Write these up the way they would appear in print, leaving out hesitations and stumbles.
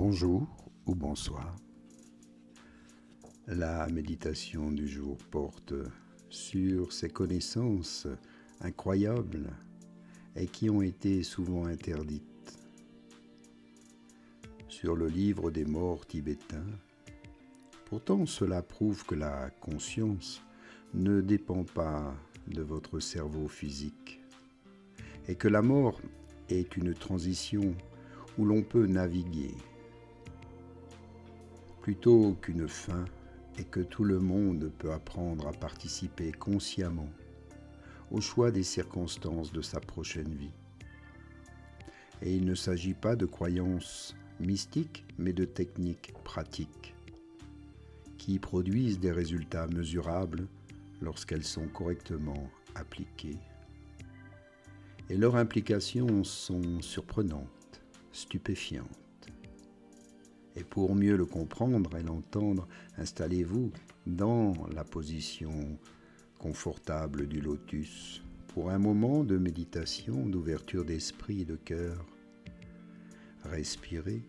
Bonjour ou bonsoir. La méditation du jour porte sur ces connaissances incroyables et qui ont été souvent interdites. Sur le livre des morts tibétains, pourtant cela prouve que la conscience ne dépend pas de votre cerveau physique et que la mort est une transition où l'on peut naviguer plutôt qu'une fin et que tout le monde peut apprendre à participer consciemment au choix des circonstances de sa prochaine vie. Et il ne s'agit pas de croyances mystiques, mais de techniques pratiques qui produisent des résultats mesurables lorsqu'elles sont correctement appliquées. Et leurs implications sont surprenantes, stupéfiantes. Et pour mieux le comprendre et l'entendre, installez-vous dans la position confortable du lotus pour un moment de méditation, d'ouverture d'esprit et de cœur. Respirez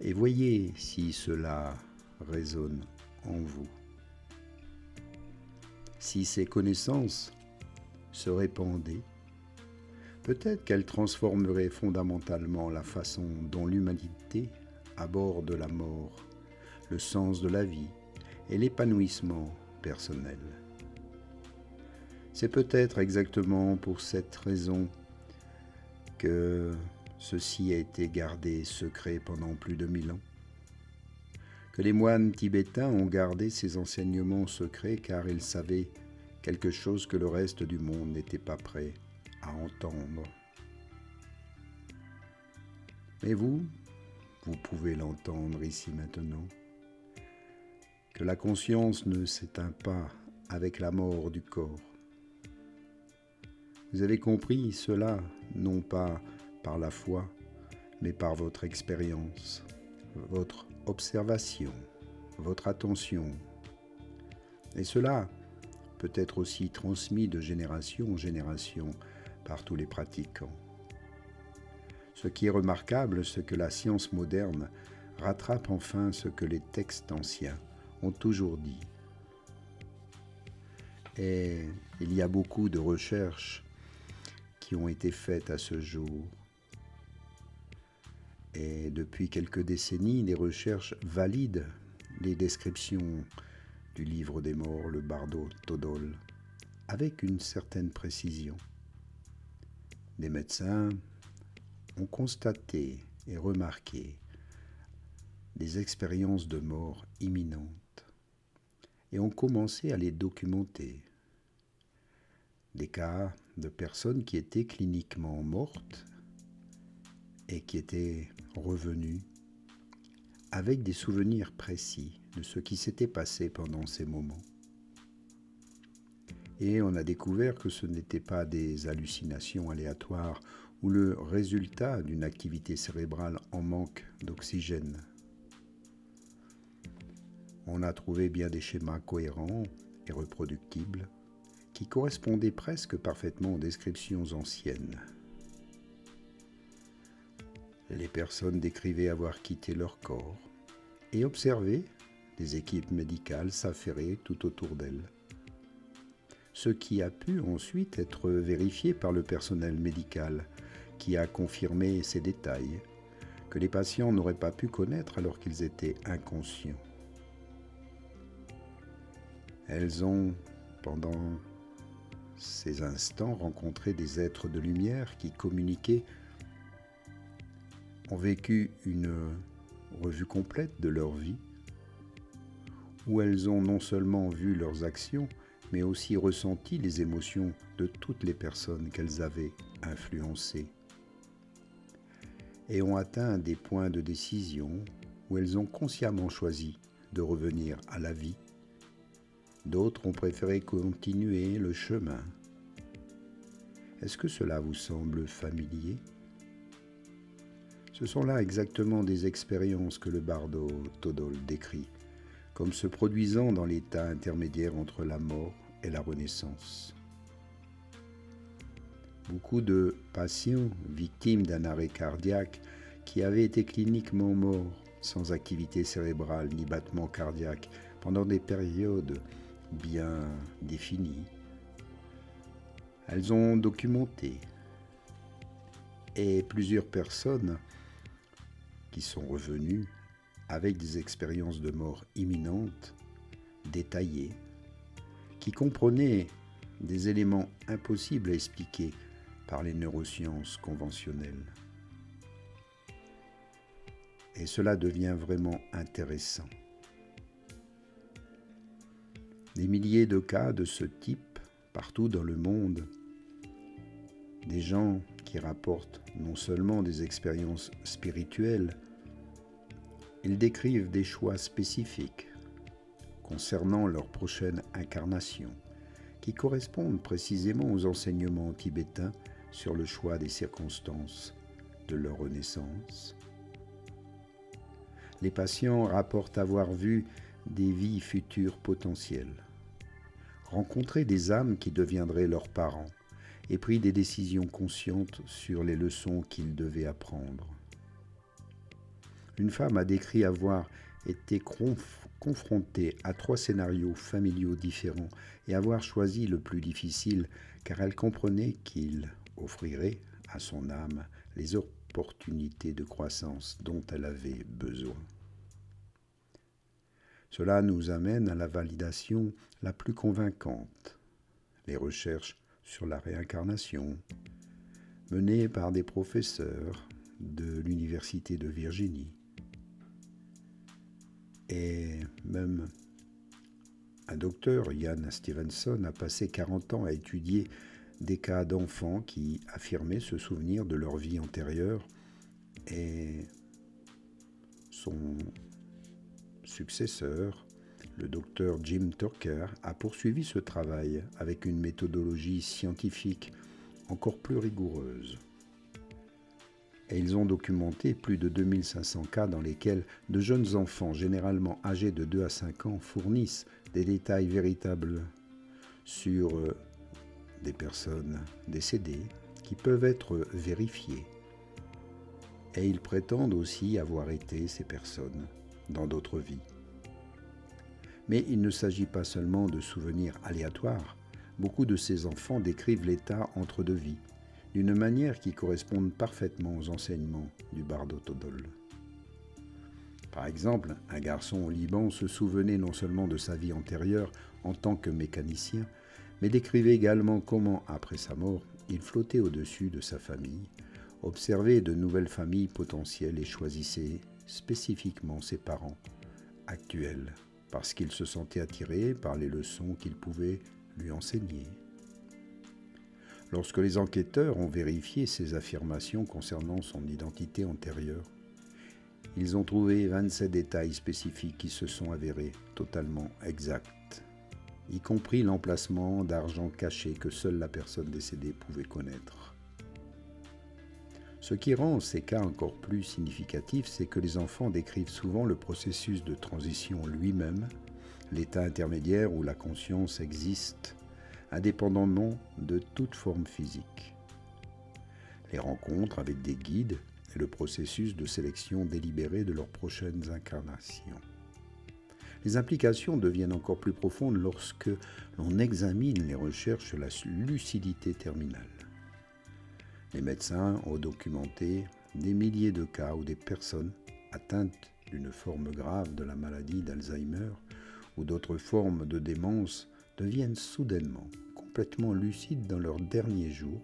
et voyez si cela résonne en vous. Si ces connaissances se répandaient, peut-être qu'elles transformeraient fondamentalement la façon dont l'humanité aborde la mort, le sens de la vie et l'épanouissement personnel. C'est peut-être exactement pour cette raison que ceci a été gardé secret pendant plus de 1000 ans, que les moines tibétains ont gardé ces enseignements secrets car ils savaient quelque chose que le reste du monde n'était pas prêt à entendre. Mais vous pouvez l'entendre ici maintenant, que la conscience ne s'éteint pas avec la mort du corps. Vous avez compris cela non pas par la foi, mais par votre expérience, votre observation, votre attention. Et cela peut être aussi transmis de génération en génération par tous les pratiquants. Ce qui est remarquable, c'est que la science moderne rattrape enfin ce que les textes anciens ont toujours dit. Et il y a beaucoup de recherches qui ont été faites à ce jour. Et depuis quelques décennies, les recherches valident les descriptions du livre des morts, le Bardo Todol, avec une certaine précision. Des médecins ont constaté et remarqué des expériences de mort imminentes et ont commencé à les documenter. Des cas de personnes qui étaient cliniquement mortes et qui étaient revenues avec des souvenirs précis de ce qui s'était passé pendant ces moments. Et on a découvert que ce n'étaient pas des hallucinations aléatoires ou le résultat d'une activité cérébrale en manque d'oxygène. On a trouvé bien des schémas cohérents et reproductibles qui correspondaient presque parfaitement aux descriptions anciennes. Les personnes décrivaient avoir quitté leur corps et observaient des équipes médicales s'affairer tout autour d'elles. Ce qui a pu ensuite être vérifié par le personnel médical qui a confirmé ces détails que les patients n'auraient pas pu connaître alors qu'ils étaient inconscients. Elles ont, pendant ces instants, rencontré des êtres de lumière qui communiquaient, ont vécu une revue complète de leur vie, où elles ont non seulement vu leurs actions, mais aussi ressenti les émotions de toutes les personnes qu'elles avaient influencées, et ont atteint des points de décision où elles ont consciemment choisi de revenir à la vie. D'autres ont préféré continuer le chemin. Est-ce que cela vous semble familier ? Ce sont là exactement des expériences que le Bardo Todol décrit, comme se produisant dans l'état intermédiaire entre la mort et la renaissance. Beaucoup de patients victimes d'un arrêt cardiaque qui avait été cliniquement mort, sans activité cérébrale ni battement cardiaque, pendant des périodes bien définies. Elles ont documenté. Et plusieurs personnes qui sont revenues avec des expériences de mort imminente, détaillées, qui comprenaient des éléments impossibles à expliquer par les neurosciences conventionnelles. Et cela devient vraiment intéressant. Des milliers de cas de ce type partout dans le monde, des gens qui rapportent non seulement des expériences spirituelles, ils décrivent des choix spécifiques concernant leur prochaine incarnation, qui correspondent précisément aux enseignements tibétains sur le choix des circonstances de leur renaissance. Les patients rapportent avoir vu des vies futures potentielles, rencontré des âmes qui deviendraient leurs parents et pris des décisions conscientes sur les leçons qu'ils devaient apprendre. Une femme a décrit avoir été confrontée à 3 scénarios familiaux différents et avoir choisi le plus difficile car elle comprenait qu'il offrirait à son âme les opportunités de croissance dont elle avait besoin. Cela nous amène à la validation la plus convaincante, les recherches sur la réincarnation, menées par des professeurs de l'Université de Virginie. Et même un docteur, Ian Stevenson, a passé 40 ans à étudier des cas d'enfants qui affirmaient se souvenir de leur vie antérieure, et son successeur, le docteur Jim Tucker, a poursuivi ce travail avec une méthodologie scientifique encore plus rigoureuse. Et ils ont documenté plus de 2500 cas dans lesquels de jeunes enfants, généralement âgés de 2 à 5 ans, fournissent des détails véritables sur des personnes décédées qui peuvent être vérifiés. Et ils prétendent aussi avoir été ces personnes dans d'autres vies. Mais il ne s'agit pas seulement de souvenirs aléatoires. Beaucoup de ces enfants décrivent l'état entre deux vies, d'une manière qui correspond parfaitement aux enseignements du Bardo Todol. Par exemple, un garçon au Liban se souvenait non seulement de sa vie antérieure en tant que mécanicien, mais décrivait également comment, après sa mort, il flottait au-dessus de sa famille, observait de nouvelles familles potentielles et choisissait spécifiquement ses parents actuels, parce qu'il se sentait attiré par les leçons qu'ils pouvaient lui enseigner. Lorsque les enquêteurs ont vérifié ces affirmations concernant son identité antérieure, ils ont trouvé 27 détails spécifiques qui se sont avérés totalement exacts, y compris l'emplacement d'argent caché que seule la personne décédée pouvait connaître. Ce qui rend ces cas encore plus significatifs, c'est que les enfants décrivent souvent le processus de transition lui-même, l'état intermédiaire où la conscience existe, indépendamment de toute forme physique. Les rencontres avec des guides et le processus de sélection délibérée de leurs prochaines incarnations. Les implications deviennent encore plus profondes lorsque l'on examine les recherches sur la lucidité terminale. Les médecins ont documenté des milliers de cas où des personnes atteintes d'une forme grave de la maladie d'Alzheimer ou d'autres formes de démence deviennent soudainement complètement lucides dans leurs derniers jours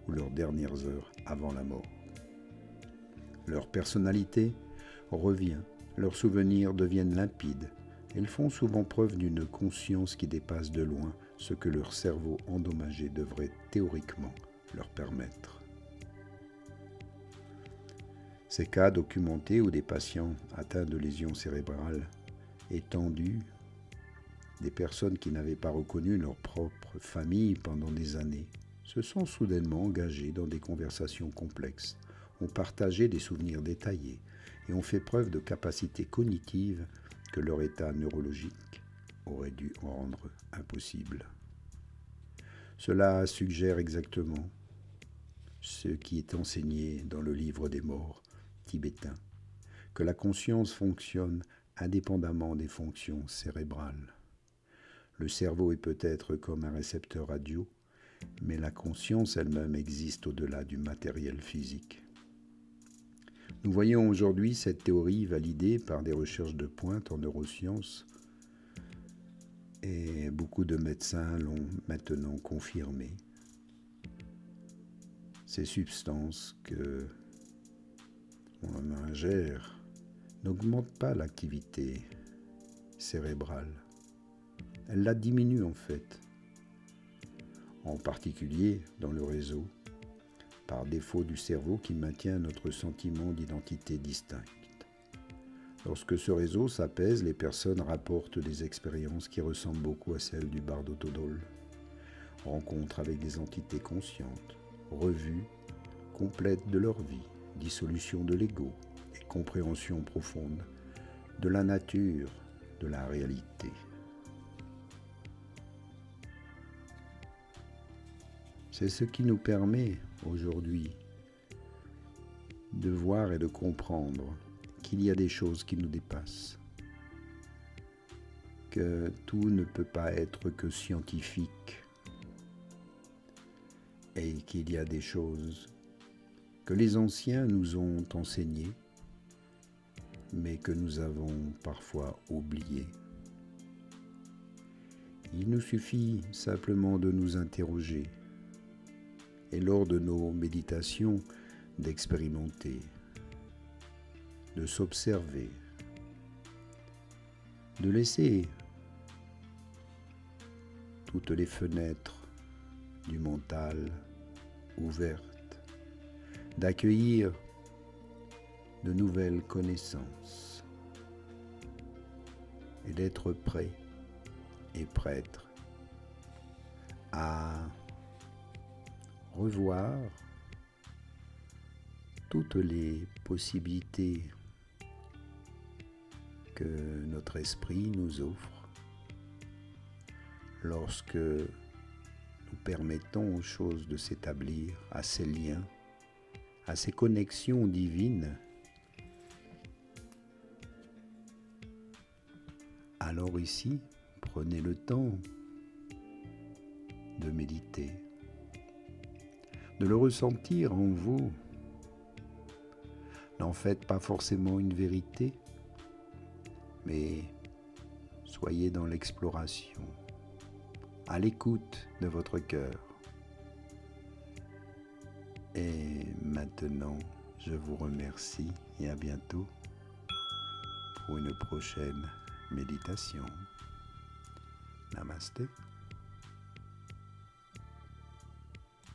ou leurs dernières heures avant la mort. Leur personnalité revient, leurs souvenirs deviennent limpides. Elles font souvent preuve d'une conscience qui dépasse de loin ce que leur cerveau endommagé devrait théoriquement leur permettre. Ces cas documentés où des patients atteints de lésions cérébrales étendues, des personnes qui n'avaient pas reconnu leur propre famille pendant des années, se sont soudainement engagés dans des conversations complexes, ont partagé des souvenirs détaillés et ont fait preuve de capacités cognitives que leur état neurologique aurait dû rendre impossible. Cela suggère exactement ce qui est enseigné dans le livre des morts tibétain que la conscience fonctionne indépendamment des fonctions cérébrales. Le cerveau est peut-être comme un récepteur radio, mais la conscience elle-même existe au-delà du matériel physique. Nous voyons aujourd'hui cette théorie validée par des recherches de pointe en neurosciences et beaucoup de médecins l'ont maintenant confirmé. Ces substances que on ingère n'augmentent pas l'activité cérébrale. Elles la diminuent en fait, en particulier dans le réseau, par défaut du cerveau qui maintient notre sentiment d'identité distincte. Lorsque ce réseau s'apaise, les personnes rapportent des expériences qui ressemblent beaucoup à celles du bardo Todol. Rencontres avec des entités conscientes, revue complète de leur vie, dissolution de l'ego et compréhension profonde de la nature, de la réalité. C'est ce qui nous permet aujourd'hui de voir et de comprendre qu'il y a des choses qui nous dépassent, que tout ne peut pas être que scientifique et qu'il y a des choses que les anciens nous ont enseignées, mais que nous avons parfois oubliées. Il nous suffit simplement de nous interroger et lors de nos méditations d'expérimenter, de s'observer, de laisser toutes les fenêtres du mental ouvertes, d'accueillir de nouvelles connaissances et d'être prêt et prête à revoir toutes les possibilités que notre esprit nous offre lorsque nous permettons aux choses de s'établir, à ces liens, à ces connexions divines. Alors ici, prenez le temps de méditer, de le ressentir en vous. N'en faites pas forcément une vérité, mais soyez dans l'exploration, à l'écoute de votre cœur. Et maintenant, je vous remercie et à bientôt pour une prochaine méditation. Namasté.